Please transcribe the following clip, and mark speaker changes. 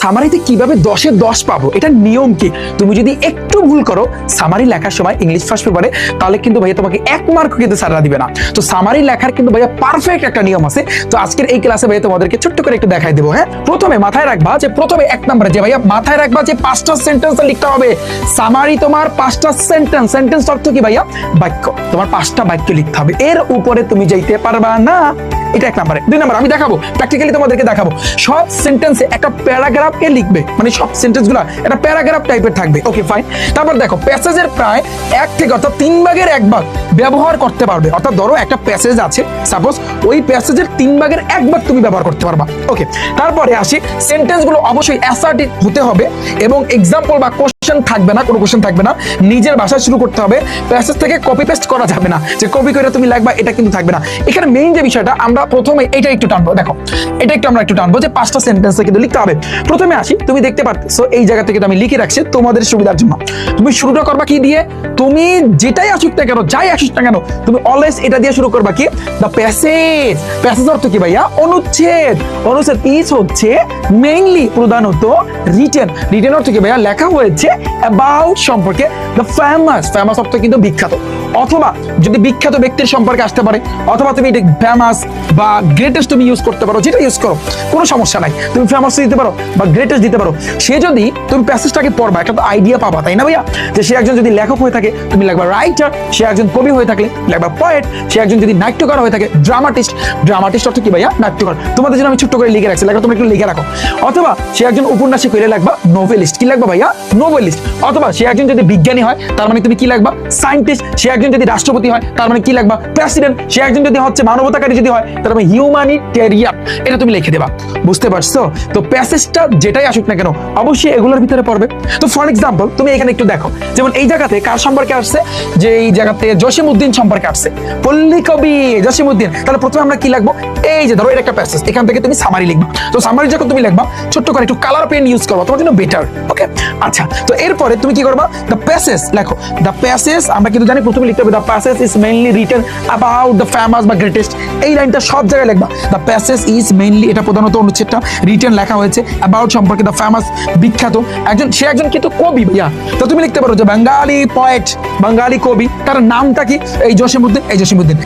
Speaker 1: সামারিতে কিভাবে 10-এ 10 পাবো, এটা নিয়ম কি? তুমি যদি একটু ভুল করো সামারি লেখার সময় ইংলিশ ফার্স্ট পেপারে, তাহলে কিন্তু ভাইয়া তোমাকে 1 মার্ক কিন্তু স্যাররা দিবে না। তো সামারি লেখার কিন্তু ভাইয়া পারফেক্ট একটা নিয়ম আছে। তো আজকের এই ক্লাসে ভাইয়া তোমাদেরকে ছোট্ট করে একটু দেখাই দেবো। হ্যাঁ, প্রথমে মাথায় রাখবা যে প্রথমে 1 নম্বরে যে ভাইয়া মাথায় রাখবা যে 5টা সেন্টেন্স লিখতে হবে। সামারি তোমার 5টা সেন্টেন্স, সেন্টেন্স অর্থ কি ভাইয়া? বাক্য। তোমার 5টা বাক্য লিখতে হবে, এর উপরে তুমি যাইতে পারবা না। এটা 1 নম্বরে। 2 নম্বর আমি দেখাবো, প্র্যাকটিক্যালি তোমাদেরকে দেখাবো। সব সেন্টেন্সে একটা প্যারাগ্রাফকে লিখবে, মানে সব সেন্টেন্সগুলো একটা প্যারাগ্রাফ টাইপের থাকবে। Okay fine. তারপর দেখো প্যাসেজের প্রায় 1 থেকে অর্থাৎ 3 ভাগের 1 ভাগ ব্যবহার করতে পারবে। অর্থাৎ ধরো একটা প্যাসেজ আছে, সাপোজ ওই প্যাসেজের 3 ভাগের 1 ভাগ তুমি ব্যবহার করতে পারবা। ওকে, তারপরে আসি সেন্টেন্সগুলো অবশ্যই অ্যাসার্টিভ হতে হবে এবং এক্সাম্পল বা কোশ্চেন থাকবে না, কোনো কোশ্চেন থাকবে না। নিজের ভাষায় শুরু করতে হবে, প্যাসেজ থেকে কপি পেস্ট করা যাবে না, যে কপি করে তুমি লিখবা এটা কিন্তু থাকবে না। এখানে মেইন যে বিষয়টা আমরা প্রথমে এটা একটু টানবো। দেখো এটা একটু আমরা একটু টানবো যে 5টা সেন্টেন্সে কিন্তু লিখতে হবে। প্রথমে আসি, তুমি দেখতে পাচ্ছ এই জায়গা থেকে আমি লিখে রাখছি তোমাদের সুবিধার জন্য। তুমি শুরুটা করবা কি দিয়ে? তুমি যেটাই আসুক না কেন, যাই আসুক না কেন, তুমি অলওয়েজ এটা দিয়ে শুরু করবা কি? The passage. প্যাসেজ অর্থ কি ভাইয়া? অনুচ্ছেদ। অনুচ্ছেদ ইজ হচ্ছে মেইনলি প্রধানত রিটেন। রিটেন অর্থ কি ভাইয়া? লেখা হয়েছে অ্যাবাউট সম্পর্কে। The famous. ফেমাস অর্থ কিন্তু বিখ্যাত, অথবা যদি বিখ্যাত ব্যক্তির সম্পর্কে আসতে পারে, অথবা তুমি ফেমাস বা গ্রেটেস্ট তুমি ইউজ করতে পারো, যেটা ইউজ করো কোনো সমস্যা নাই। তুমি ফেমাস দিতে পারো বা গ্রেটেস্ট দিতে পারো। সে যদি তুমি প্যাসেজটাকে পড়বা, একটা তো আইডিয়া পাবা, তাই না ভাইয়া? যে সে একজন যদি লেখক হয়ে থাকে তুমি লিখবা রাইটার, সে একজন কবি হয়ে থাকলে লিখবা পোয়েট, সে একজন যদি নাট্যকার হয়ে থাকে ড্রামাটিস্ট। ড্রামাটিস্ট অর্থ কি ভাইয়া? নাট্যকার। তোমাদের জন্য আমি ছোট্ট করে লিখে রাখছি, লেখা তুমি একটু লিখে রাখো। অথবা সে একজন উপন্যাসিক হইলে লিখবা নোভেলিস্ট। কি লিখবা ভাইয়া? নোভেলিস্ট। অথবা সে একজন যদি বিজ্ঞানী হয় তার মানে তুমি কি লিখবা? সায়েন্টিস্ট। সে একজন যদি রাষ্ট্রপতি হয় তার মানে কি লিখবা? প্রেসিডেন্ট। সে একজন যদি হচ্ছে মানবতাকারী যদি হয় তার মানে হিউম্যানিটেরিয়ান। এটা তুমি লিখে দেবা। বুঝতে পারছো? তো প্যাসেজটা যেটাই আসুক না কেন অবশ্যই এগুলোর ভিতরে পড়বে। তো ফর এক্সাম্পল তুমি এখানে একটু দেখো, যেমন এই জায়গাতে কার সম্পর্কে আসছে? যে এই জায়গাতে জসিমউদ্দিন সম্পর্কে আসছে, পল্লী কবি জসিমউদ্দিন। তাহলে প্রথমে আমরা কি লিখবো? এই যে ধরো এটা একটা প্যাসেজ, এখান থেকে তুমি সামারি লিখবা। তো সামারি যখন তুমি লিখবা ছোট্ট করে একটু কালার পেন ইউজ করবা, তোমার জন্য বেটার। ওকে, আচ্ছা। তো এরপরে তুমি কি করবা? দ্য প্যাসেজ লেখো। দ্য প্যাসেজ আমরা কিন্তু জানি প্রথমে লিখতে হবে the passage is mainly written about the famous বা গ্রেটেস্ট। এই লাইনটা সব জায়গায় লিখবা। দ্য প্যাসেজ ইজ মেইনলি, এটা প্রধানত অনুচ্ছেদটা রিটেন লেখা হয়েছে অ্যাবাউট সম্পর্কে দ্য ফেমাস বিখ্যাত একজন, সে একজন কিন্তু কবি ভাইয়া। তো তুমি লিখতে পারো যে বাঙালি পোয়েট, বাঙালি কবি, তার নামটা কি? এই জসিমউদ্দিন। এই জসিমউদ্দিন